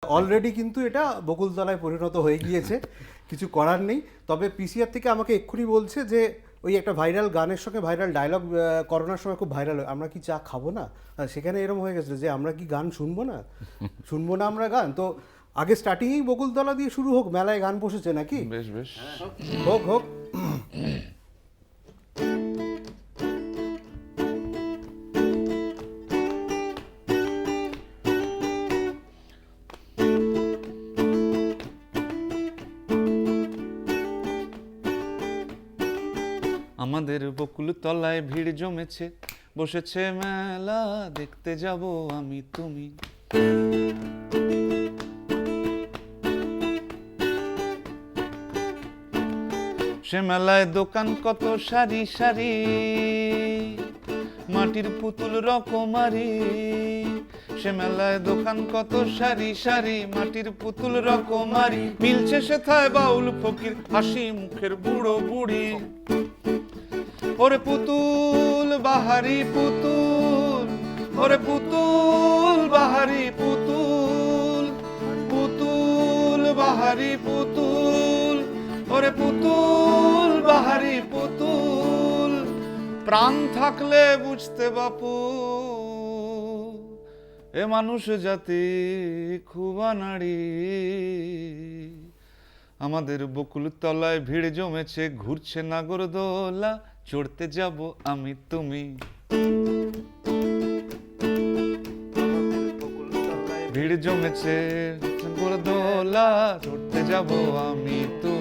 Already কিন্তু এটা বকুলতলায় পরিণত হয়ে গিয়েছে, কিছু করার নেই। তবে পিসিআর থেকে আমাকে এক্ষুনি বলছে যে ওই একটা ভাইরাল গানের সঙ্গে ভাইরাল ডায়লগ করোনার সময় খুব ভাইরাল হয়, আমরা কি চা খাবো না, সেখানে এরকম হয়ে গেছে যে আমরা কি গান শুনবো না, শুনবো না আমরা গান। তো আগে স্টার্টিংয়েই বকুলতলা দিয়ে শুরু হোক, মেলায় গান বসেছে নাকি, বেশ বেশ। হোক হোক। আমাদের বকুল তলায় ভিড় জমেছে, বসেছে মেলা, দেখতে যাব আমি তুমি। সে মেলায় দোকান কত সারি সারি, মাটির পুতুল রকমারি। সে মেলায় দোকান কত সারি সারি, মাটির পুতুল রকমারি। মিলছে সেথায় বাউল ফকির, হাসি মুখের বুড়ো বুড়ি। ওরে পুতুল বাহারি পুতুল, ওরে পুতুল বাহারি পুতুল, পুতুল বাহারি পুতুল, ওরে পুতুল বাহারি পুতুল। প্রাণ থাকলে বুঝতে বাপু, এ মানুষ জাতি খুব আনাড়ি। আমাদের বকুল তলায় ভিড় জমেছে, ঘুরছে নাগরদোলা, চড়তে যাব আমি তুমি। ভিড় জমেছে নাগরদোলা, চড়তে যাব আমি তুমি।